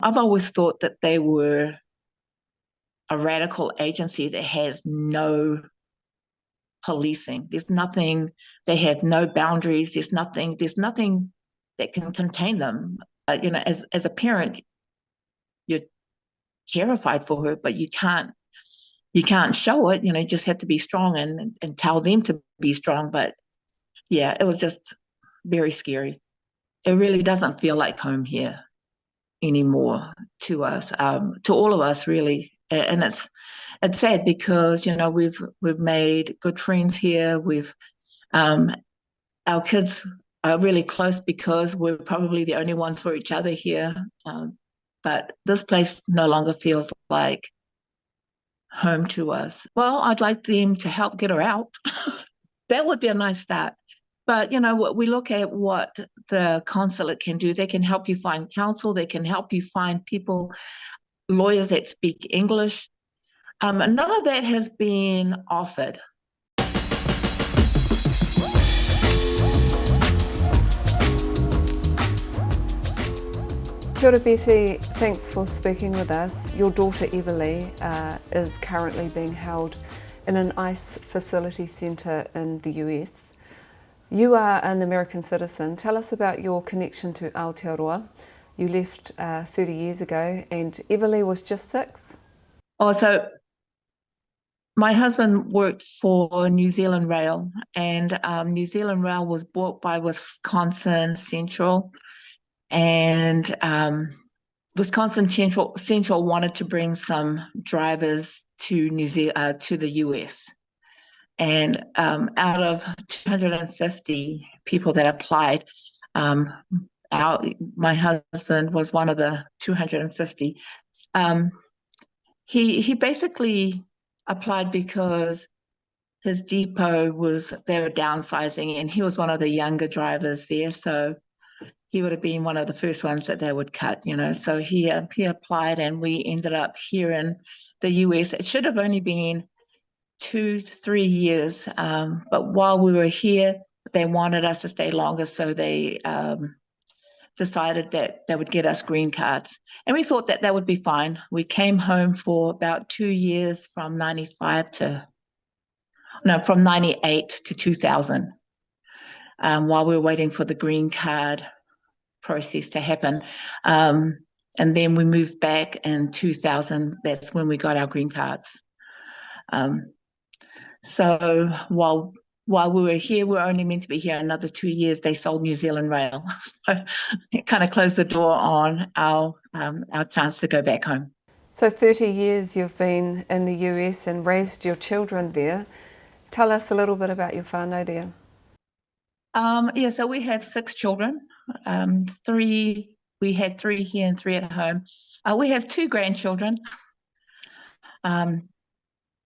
I've always thought that they were a radical agency that has no policing. There's nothing, they have no boundaries. There's nothing that can contain them. As a parent, you're terrified for her, but you can't show it. You just have to be strong and tell them to be strong. But yeah, it was just very scary. It really doesn't feel like home here anymore to us, to all of us, really. And it's sad because we've made good friends here. Um, our kids are really close because we're probably the only ones for each other here. But this place no longer feels like home to us. Well, I'd like them to help get her out. That would be a nice start. But we look at what the consulate can do. They can help you find counsel. They can help you find people, lawyers that speak English. None of that has been offered. Kia ora, Betty. Thanks for speaking with us. Your daughter Everlee is currently being held in an ICE facility centre in the US. You are an American citizen. Tell us about your connection to Aotearoa. You left 30 years ago and Everlee was just 6. Oh, so my husband worked for New Zealand Rail, and New Zealand Rail was bought by Wisconsin Central, and Wisconsin Central wanted to bring some drivers to to the US. And out of 250 people that applied, my husband was one of the 250. He basically applied because his depot they were downsizing, and he was one of the younger drivers there, so he would have been one of the first ones that they would cut. So he applied, and we ended up here in the US. It should have only been 2-3 years, but while we were here, they wanted us to stay longer, so they decided that they would get us green cards, and we thought that would be fine. We came home for about 2 years from 98 to 2000, while we were waiting for the green card process to happen. And then we moved back in 2000. That's when we got our green cards. So while we were here, we were only meant to be here another 2 years. They sold New Zealand Rail, so it kind of closed the door on our chance to go back home. So 30 years you've been in the US and raised your children there. Tell us a little bit about your whānau there. So we have 6 children. We had 3 here and 3 at home. We have 2 grandchildren.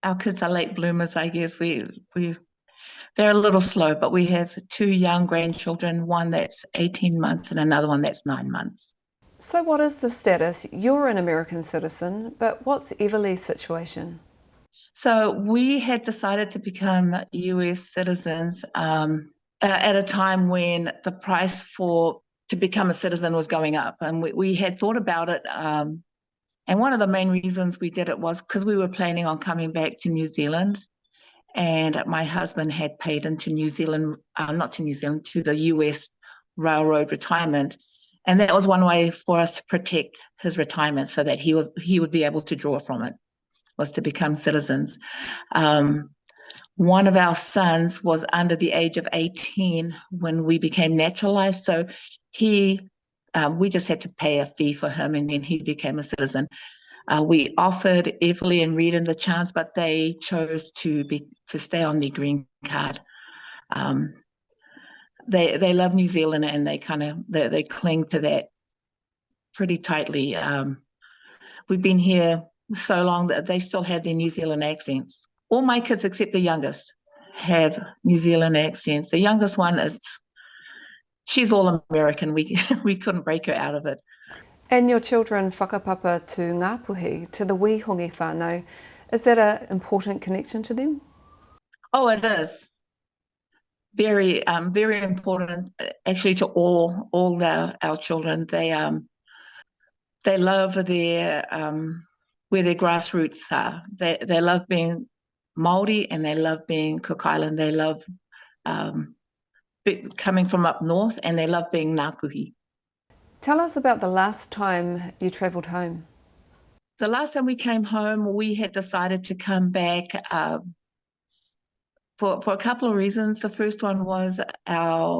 Our kids are late bloomers, I guess. They're a little slow, but we have 2 young grandchildren, one that's 18 months and another one that's 9 months. So what is the status? You're an American citizen, but what's Everlee's situation? So we had decided to become US citizens at a time when the price to become a citizen was going up. And we had thought about it. And one of the main reasons we did it was because we were planning on coming back to New Zealand. And my husband had paid into to the US Railroad retirement. And that was one way for us to protect his retirement so that he would be able to draw from it, was to become citizens. One of our sons was under the age of 18 when we became naturalized. So we just had to pay a fee for him, and then he became a citizen. We offered Everlee and Reed the chance, but they chose to stay on the green card. They love New Zealand, and they cling to that pretty tightly. We've been here so long that they still have their New Zealand accents. All my kids, except the youngest, have New Zealand accents. The youngest one she's all American. We couldn't break her out of it. And your children whakapapa to Ngāpuhi, to the Wihongi whānau. Is that an important connection to them? Oh, it is. Very, very important, actually, to all our children. They love their where their grassroots are. They love being Māori and they love being Cook Island. They love um, coming from up north and they love being Ngāpuhi. Tell us about the last time you travelled home. The last time we came home, we had decided to come back for a couple of reasons. The first one was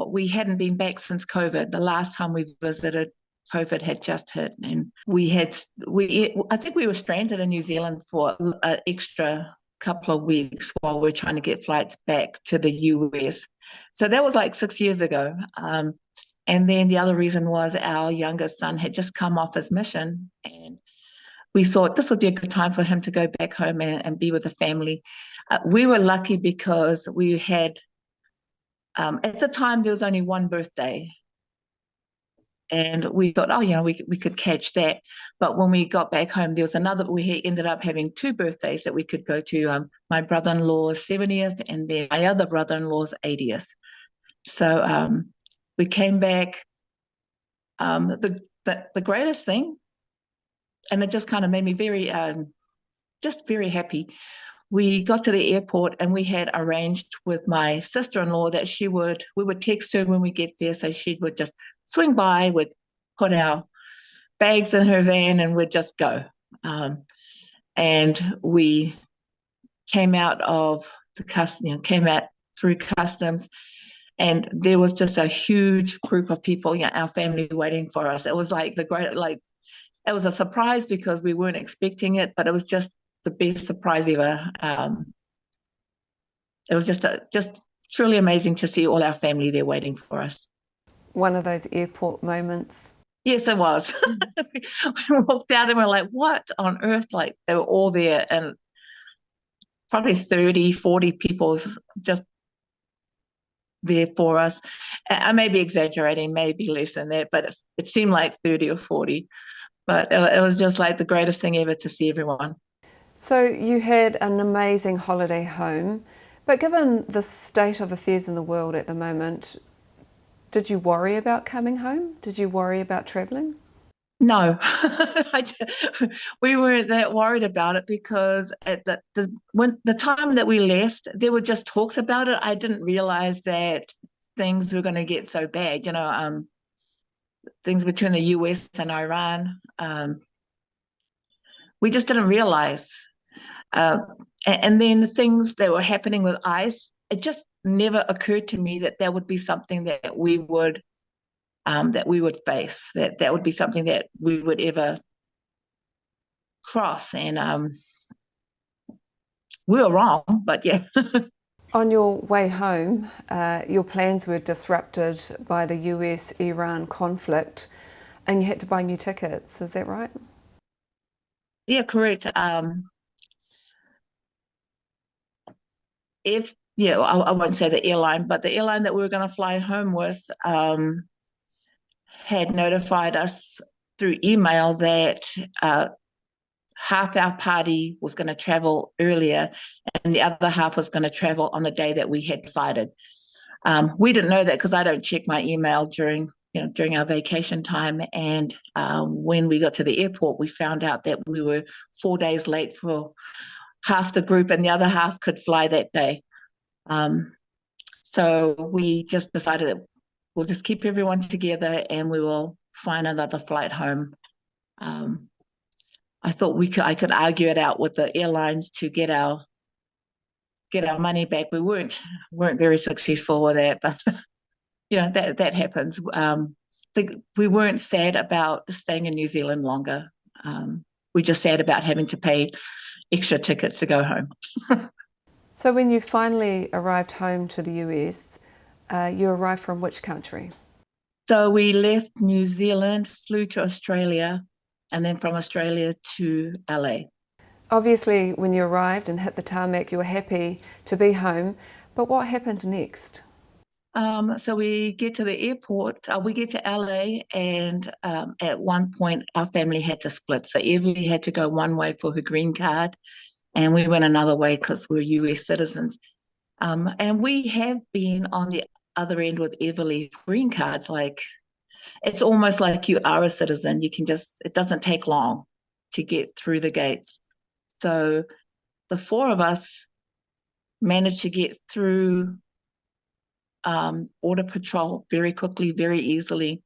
we hadn't been back since COVID. The last time we visited, COVID had just hit, and I think we were stranded in New Zealand for an extra couple of weeks while we're trying to get flights back to the US. So that was like 6 years ago. And then the other reason was our youngest son had just come off his mission, and we thought this would be a good time for him to go back home and be with the family. We were lucky because we had, at the time, there was only one birthday. And we thought, oh, we could catch that. But when we got back home, there was another, we ended up having two birthdays that we could go to, my brother-in-law's 70th and then my other brother-in-law's 80th. So we came back. The greatest thing, and it just kind of made me just very happy. We got to the airport and we had arranged with my sister-in-law that we would text her when we get there, so she would just swing by, would put our bags in her van and we'd just go. And we came out through customs, and there was just a huge group of people, our family waiting for us. It was like it was a surprise because we weren't expecting it, but it was just the best surprise ever. It was just truly amazing to see all our family there waiting for us. One of those airport moments. Yes, it was. We walked out and we're like, what on earth? Like, they were all there, and probably 30, 40 people just there for us. I may be exaggerating, maybe less than that, but it seemed like 30 or 40. But it was just like the greatest thing ever to see everyone. So you had an amazing holiday home, but given the state of affairs in the world at the moment, did you worry about coming home? Did you worry about travelling? No, we weren't that worried about it because at when the time that we left, there were just talks about it. I didn't realize that things were going to get so bad. Things between the US and Iran. We just didn't realize. And then the things that were happening with ICE, it just never occurred to me that would be something that we would face, that would be something that we would ever cross. And we were wrong, but yeah. On your way home, your plans were disrupted by the US-Iran conflict and you had to buy new tickets, is that right? Yeah, correct. I won't say the airline, but the airline that we were going to fly home with had notified us through email that half our party was going to travel earlier and the other half was going to travel on the day that we had decided. We didn't know that because I don't check my email during our vacation time. And when we got to the airport, we found out that we were 4 days late for half the group and the other half could fly that day. So we just decided that we'll just keep everyone together and we will find another flight home. I thought I could argue it out with the airlines to get our money back. We weren't very successful with that, but that happens. We weren't sad about staying in New Zealand longer. We're just sad about having to pay extra tickets to go home. So when you finally arrived home to the US, you arrived from which country? So we left New Zealand, flew to Australia, and then from Australia to LA. Obviously, when you arrived and hit the tarmac, you were happy to be home, but what happened next? So we get to the airport, we get to LA, and at one point our family had to split. So Everlee had to go one way for her green card, and we went another way because we're US citizens. And we have been on the other end with Everlee green cards, like It's almost like you are a citizen. You can just, it doesn't take long to get through the gates. So the four of us managed to get through Border Patrol very quickly, very easily.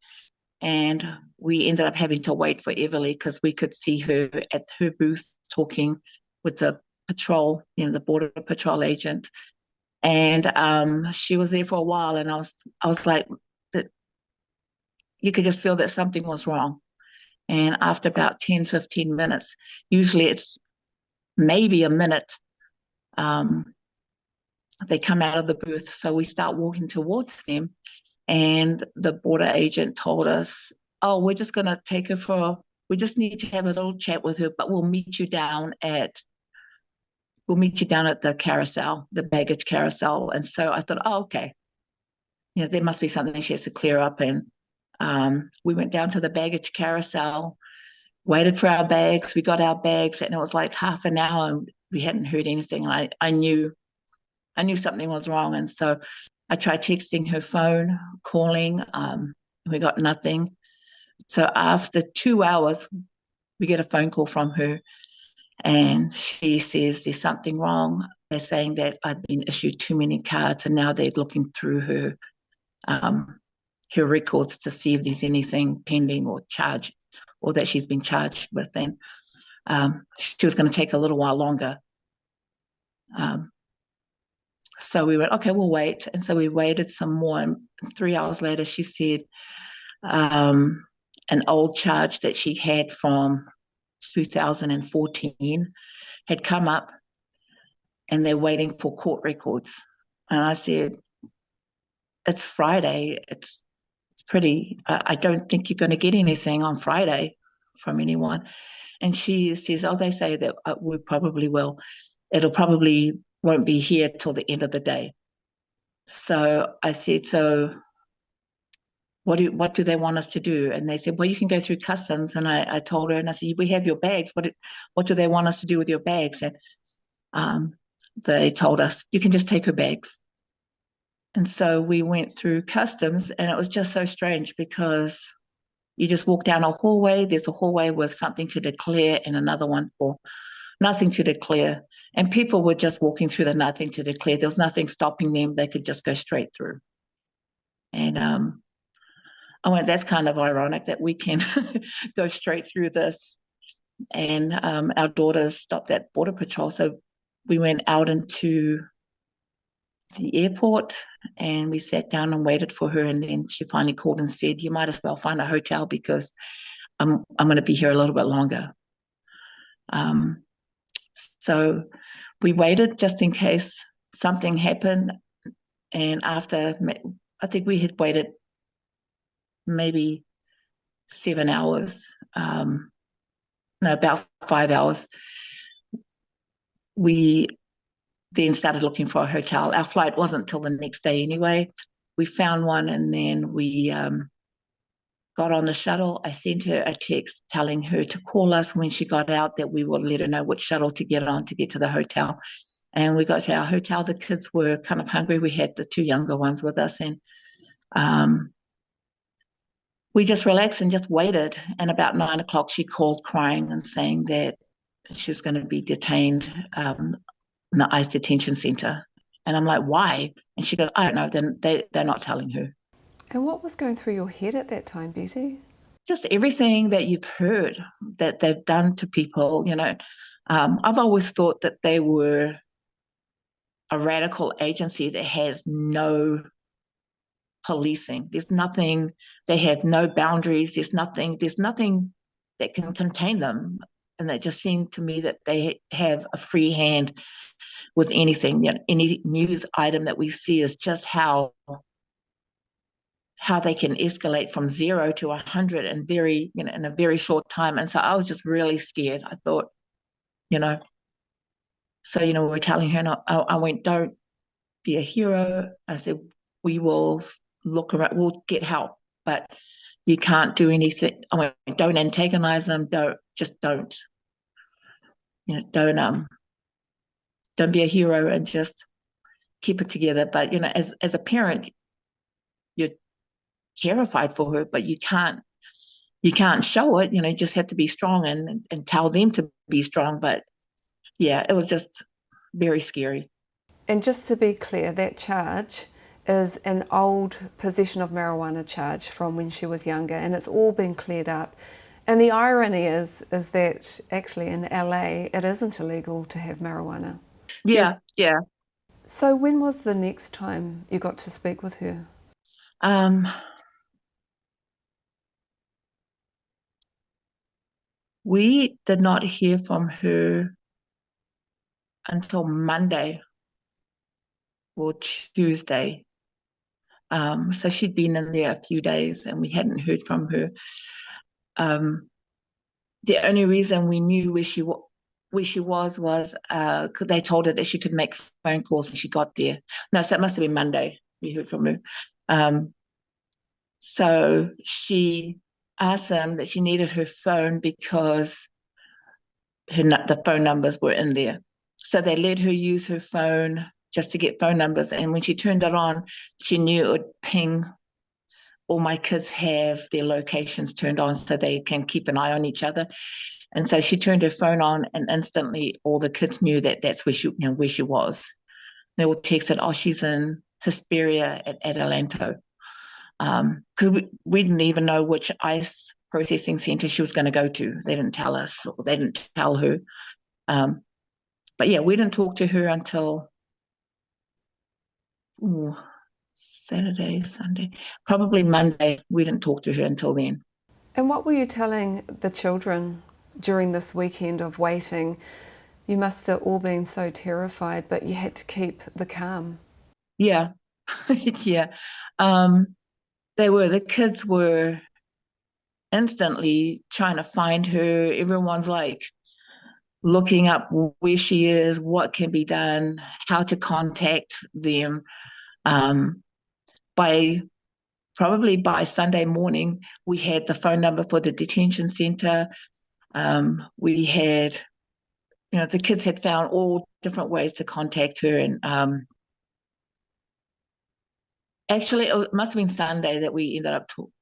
And we ended up having to wait for Everlee because we could see her at her booth talking with the patrol, the Border Patrol agent. And she was there for a while, and I was like, that you could just feel that something was wrong. And after about 10, 15 minutes, usually it's maybe a minute, um, they come out of the booth. So we start walking towards them. And the border agent told us, oh, we're just going to take her we just need to have a little chat with her, but we'll meet you down at the carousel, the baggage carousel. And so I thought, oh, okay. There must be something she has to clear up. And we went down to the baggage carousel, waited for our bags. We got our bags, and it was like half an hour, and we hadn't heard anything. I knew something was wrong, and so I tried texting her phone, calling. We got nothing. So after 2 hours, we get a phone call from her, and she says there's something wrong. They're saying that I'd been issued too many cards, and now they're looking through her records to see if there's anything pending or charged, or that she's been charged with. And she was going to take a little while longer. So we went, okay, we'll wait. And so we waited some more. And 3 hours later, she said an old charge that she had from 2014 had come up, and they're waiting for court records. And I said, it's Friday. It's pretty, I don't think you're going to get anything on Friday from anyone. And she says, oh, they say that we probably will. It'll probably won't be here till the end of the day. So I said, so what do they want us to do? And they said, well, you can go through customs. And I told her, and I said, we have your bags. What do they want us to do with your bags? And they told us, you can just take her bags. And so we went through customs, and it was just so strange because you just walk down a hallway. There's a hallway with something to declare and another one for nothing to declare. And people were just walking through the nothing to declare. There was nothing stopping them. They could just go straight through. And I went, that's kind of ironic that we can go straight through this. And our daughters stopped at Border Patrol. So we went out into the airport, and we sat down and waited for her. And then she finally called and said, you might as well find a hotel because I'm going to be here a little bit longer. So we waited just in case something happened. And after, I think we had waited maybe 7 hours, about 5 hours. We then started looking for a hotel. Our flight wasn't till the next day anyway. We found one, and then we got on the shuttle. I sent her a text telling her to call us when she got out, that we would let her know which shuttle to get on to get to the hotel. And we got to our hotel. The kids were kind of hungry. We had the two younger ones with us, and we just relaxed and just waited. And about 9 o'clock, she called crying and saying that she was going to be detained in the ICE detention center. And I'm like, why? And she goes, I don't know. They're not telling her. And what was going through your head at that time, Betty? Just everything that you've heard that they've done to people. I've always thought that they were a radical agency that has no policing. There's nothing, they have no boundaries. There's nothing that can contain them. And it just seemed to me that they have a free hand with anything. Any news item that we see is just how they can escalate from 0 to 100 in a very short time. And so I was just really scared. I thought, so we're telling her, I went, don't be a hero. I said, we will look around, we'll get help, but you can't do anything. I went, don't antagonize them. Don't be a hero, and just keep it together. But as a parent, you're terrified for her, but you can't show it. You just have to be strong and tell them to be strong. But yeah, it was just very scary. And just to be clear, that charge is an old possession of marijuana charge from when she was younger, and it's all been cleared up. And the irony is that actually in LA it isn't illegal to have marijuana. Yeah, yeah. So when was the next time you got to speak with her? Um, we did not hear from her until Monday or Tuesday. So she'd been in there a few days and we hadn't heard from her. Um, the only reason we knew where she was because they told her that she could make phone calls when she got there. No, so it must have been Monday we heard from her. So she asked them that she needed her phone because the phone numbers were in there. So they let her use her phone just to get phone numbers. And when she turned it on, she knew it would ping. All my kids have their locations turned on so they can keep an eye on each other. And so she turned her phone on, and instantly all the kids knew that that's where she was. They all texted, "Oh, she's in Hesperia at Adelanto," because we didn't even know which ICE processing centre she was going to go to. They didn't tell us, or they didn't tell her. Um, but yeah, we didn't talk to her until Saturday, Sunday, probably Monday. We didn't talk to her until then. And what were you telling the children during this weekend of waiting? You must have all been so terrified, but you had to keep the calm. Yeah, yeah. Um, the kids were instantly trying to find her. Everyone's like looking up where she is, what can be done, how to contact them. Um, by Probably by Sunday morning, we had the phone number for the detention center. We had, the kids had found all different ways to contact her. And actually, it must have been Sunday that we ended up talking.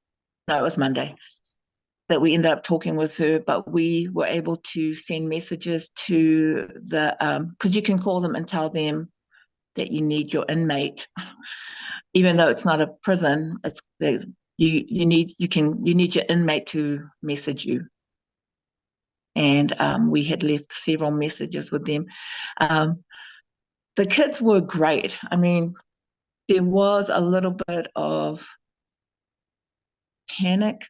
No, it was Monday that we ended up talking with her, but we were able to send messages to because you can call them and tell them that you need your inmate, even though it's not a prison. It's you need your inmate to message you, and we had left several messages with them. Um, the kids were great. I mean, there was a little bit of panic,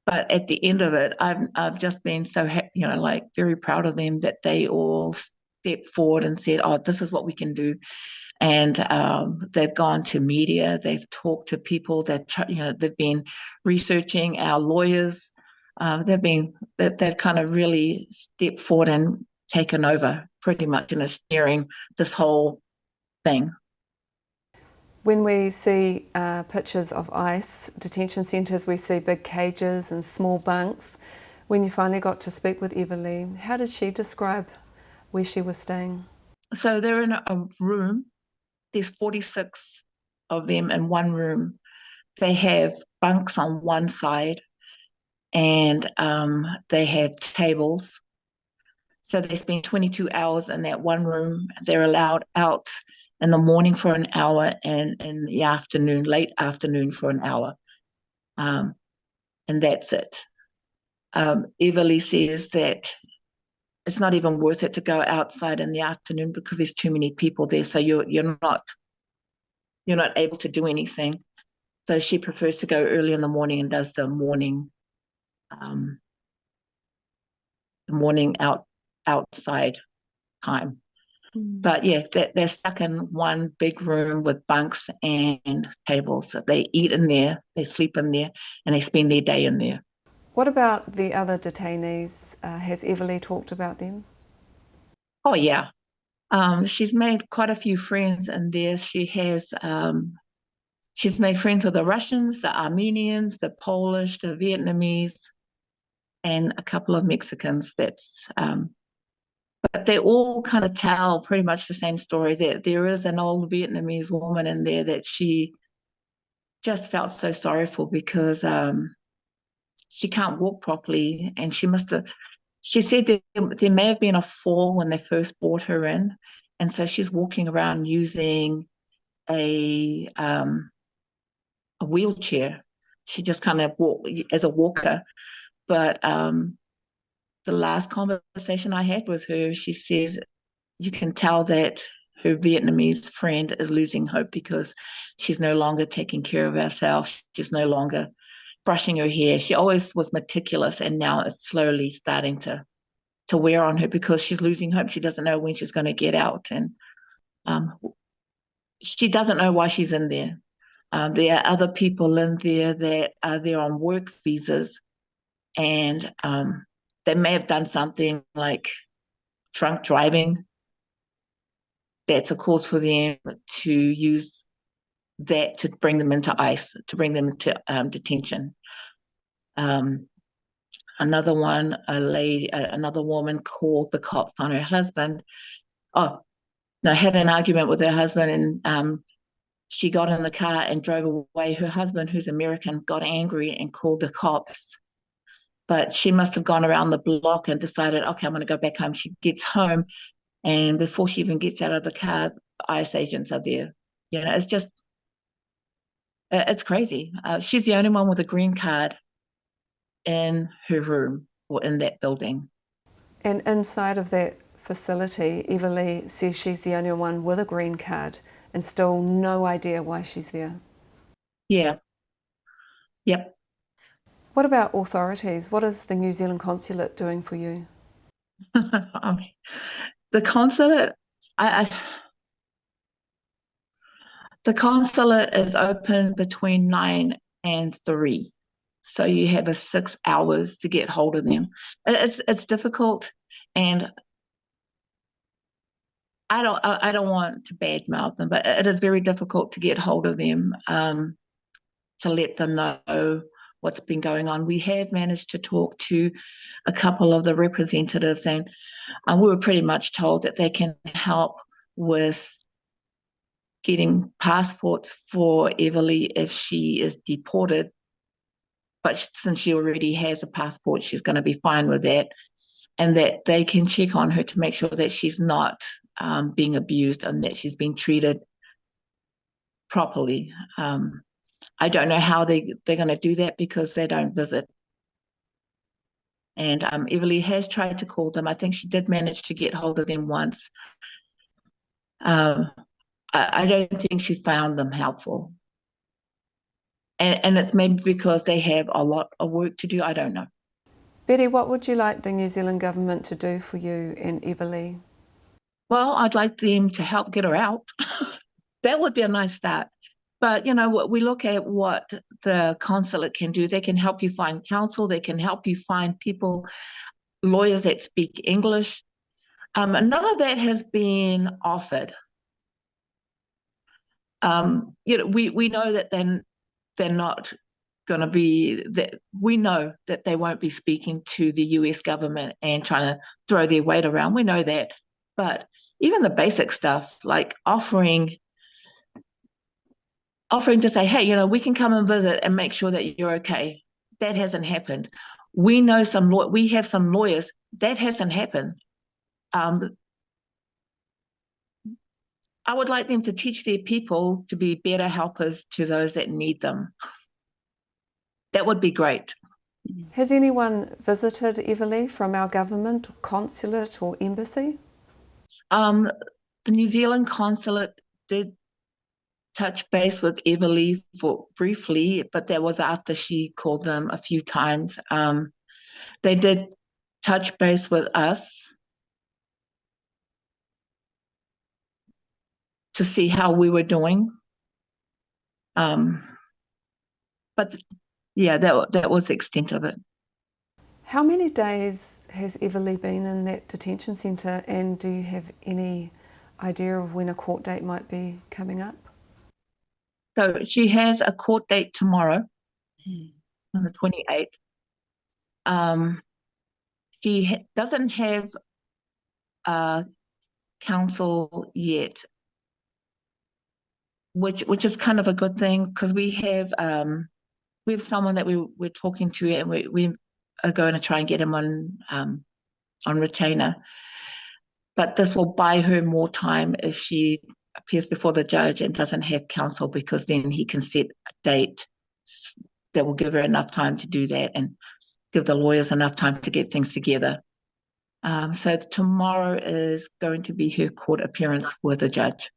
but at the end of it, I've just been so like very proud of them that they all stepped forward and said, "Oh, this is what we can do." And they've gone to media, they've talked to people, they've been researching our lawyers. They've kind of really stepped forward and taken over pretty much and are steering this whole thing. When we see pictures of ICE detention centres, we see big cages and small bunks. When you finally got to speak with Everlee, how did she describe where she was staying? So they're in a room. There's 46 of them in one room. They have bunks on one side, and they have tables. So they spend 22 hours in that one room. They're allowed out in the morning for an hour and in the afternoon, late afternoon, for an hour. And that's it. Everlee says that it's not even worth it to go outside in the afternoon because there's too many people there. So you're not able to do anything. So she prefers to go early in the morning and does the morning outside time. But yeah, they're stuck in one big room with bunks and tables. So they eat in there, they sleep in there, and they spend their day in there. What about the other detainees? Has Everlee talked about them? Oh yeah, she's made quite a few friends in there. She's made friends with the Russians, the Armenians, the Polish, the Vietnamese, and a couple of Mexicans. But they all kind of tell pretty much the same story. That there is an old Vietnamese woman in there that she just felt so sorrowful because she can't walk properly, and she must have. She said there may have been a fall when they first brought her in, and so she's walking around using a wheelchair. She just kind of walk as a walker. But the last conversation I had with her, she says you can tell that her Vietnamese friend is losing hope because she's no longer taking care of herself. She's no longer brushing her hair. She always was meticulous, and now it's slowly starting to wear on her because she's losing hope. She doesn't know when she's going to get out, and um, she doesn't know why she's in there. There are other people in there that are there on work visas, and they may have done something like drunk driving. That's a cause for them to use that to bring them into ICE, to bring them to detention. Um, another woman called the cops on her husband. Oh, no, had an argument with her husband, and she got in the car and drove away. Her husband, who's American, got angry and called the cops. But she must have gone around the block and decided, okay, I'm going to go back home. She gets home, and before she even gets out of the car, ICE agents are there. It's just, it's crazy. She's the only one with a green card in her room or in that building. And inside of that facility, Everlee says she's the only one with a green card and still no idea why she's there. Yeah. Yep. What about authorities? What is the New Zealand consulate doing for you? The consulate, the consulate is open between 9 and 3. So you have a 6 hours to get hold of them. It's difficult, and I don't want to badmouth them, but it is very difficult to get hold of them, to let them know what's been going on. We have managed to talk to a couple of the representatives, and we were pretty much told that they can help with getting passports for Everlee if she is deported. But since she already has a passport, she's going to be fine with that, and that they can check on her to make sure that she's not being abused and that she's being treated properly. I don't know how they're going to do that because they don't visit. And Everlee has tried to call them. I think she did manage to get hold of them once. I don't think she found them helpful. And it's maybe because they have a lot of work to do. I don't know. Betty, what would you like the New Zealand government to do for you and Everlee? Well, I'd like them to help get her out. That would be a nice start. But, we look at what the consulate can do. They can help you find counsel. They can help you find people, lawyers that speak English. None of that has been offered. We know that they're not going to be that. We know that they won't be speaking to the US government and trying to throw their weight around. We know that. But even the basic stuff, like offering to say, hey, we can come and visit and make sure that you're okay. That hasn't happened. We know we have some lawyers. That hasn't happened. I would like them to teach their people to be better helpers to those that need them. That would be great. Has anyone visited Everlee from our government, consulate or embassy? The New Zealand consulate did touch base with Everlee for briefly, but that was after she called them a few times. They did touch base with us to see how we were doing. But yeah, that was the extent of it. How many days has Everlee been in that detention centre, and do you have any idea of when a court date might be coming up? So she has a court date tomorrow, on the 28th. She doesn't have counsel yet. which is kind of a good thing because we have someone that we're talking to, and we are going to try and get him on retainer. But this will buy her more time if she appears before the judge and doesn't have counsel, because then he can set a date that will give her enough time to do that and give the lawyers enough time to get things together. So tomorrow is going to be her court appearance with the judge.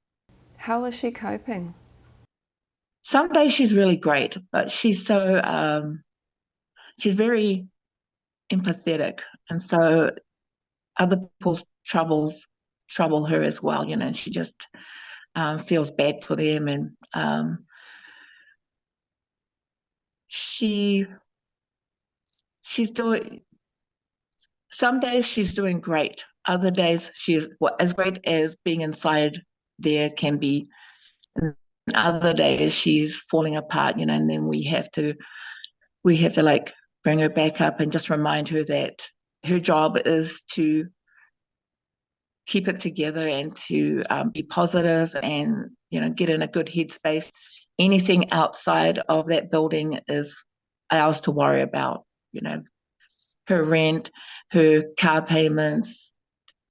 How is she coping? Some days she's really great, but she's very empathetic, and so other people's troubles trouble her as well. She just feels bad for them, and she's doing. Some days she's doing great. Other days she's as great as being inside there can be. And other days she's falling apart, and then we have to like bring her back up and just remind her that her job is to keep it together and to be positive and get in a good headspace. Anything outside of that building is ours to worry about. Her rent, her car payments,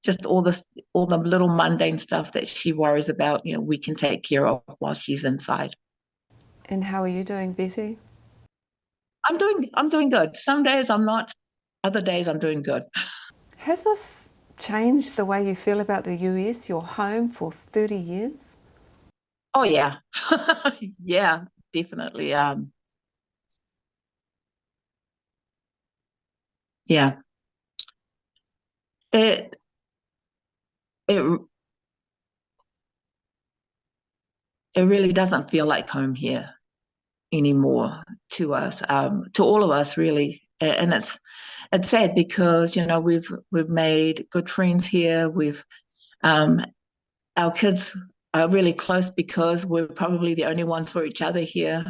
just all the little mundane stuff that she worries about. We can take care of while she's inside. And how are you doing, Betty? I'm doing good. Some days I'm not. Other days I'm doing good. Has this changed the way you feel about the US, your home for 30 years? Oh yeah, yeah, definitely. Yeah, it it it really doesn't feel like home here anymore to us, to all of us really. And it's sad because we've made good friends here. Our kids are really close because we're probably the only ones for each other here.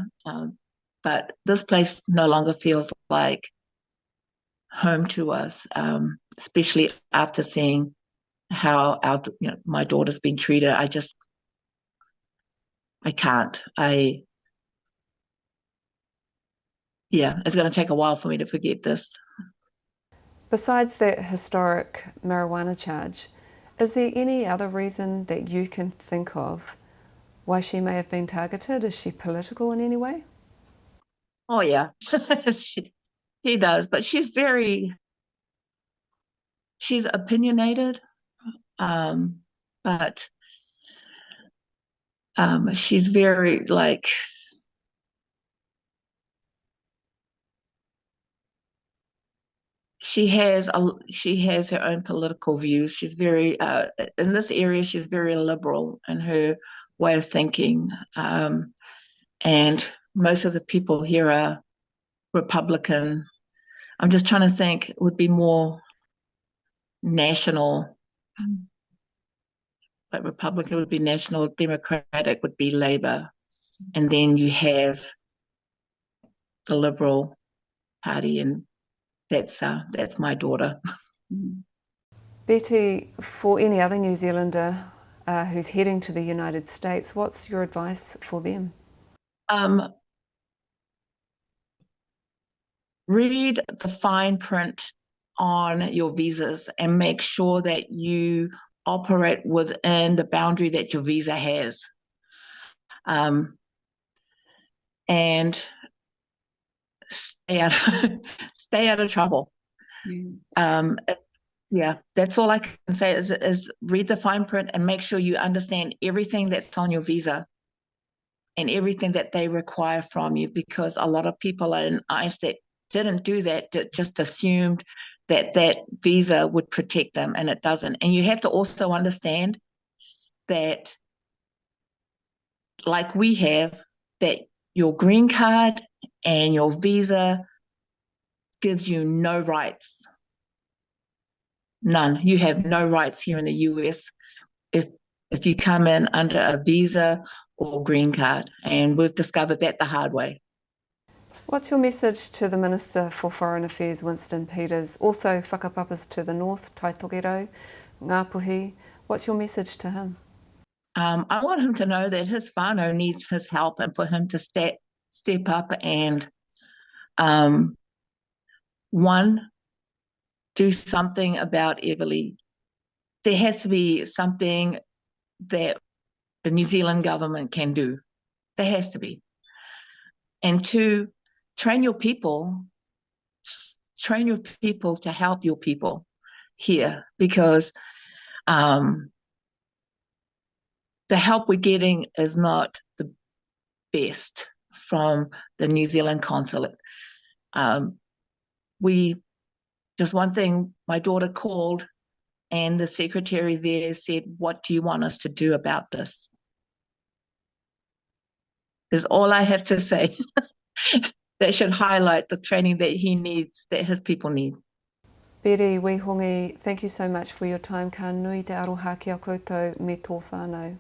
But this place no longer feels like home to us, especially after seeing how my daughter's been treated. I can't. Yeah, it's going to take a while for me to forget this. Besides that historic marijuana charge, is there any other reason that you can think of why she may have been targeted? Is she political in any way? Oh yeah, she does, but she's opinionated, but she's very like. She has her own political views. She's very in this area. She's very liberal in her way of thinking, and most of the people here are Republican. I'm just trying to think. It would be more national. Like Republican would be national. Democratic would be Labour, and then you have the Liberal Party, and that's my daughter. Betty, for any other New Zealander who's heading to the United States, what's your advice for them? Read the fine print on your visas and make sure that you operate within the boundary that your visa has. And stay out of trouble. Yeah, that's all I can say is read the fine print and make sure you understand everything that's on your visa and everything that they require from you, because a lot of people are in ICE that didn't do that just assumed that visa would protect them, and it doesn't. And you have to also understand that, like we have, that your green card and your visa gives you no rights. None. You have no rights here in the US if you come in under a visa or green card. And we've discovered that the hard way. What's your message to the Minister for Foreign Affairs, Winston Peters, also whakapapas to the North, Tai Tokerau, Ngāpuhi? What's your message to him? I want him to know that his whānau needs his help and for him to step up and one, do something about Everlee. There has to be something that the New Zealand government can do. There has to be. And two, train your people to help your people here, because the help we're getting is not the best from the New Zealand consulate. Just one thing, my daughter called and the secretary there said, "What do you want us to do about this?" Is all I have to say. That should highlight the training that he needs, that his people need. Everlee Wihongi, thank you so much for your time. Ka nui te aroha ki a koutou me tō whānau.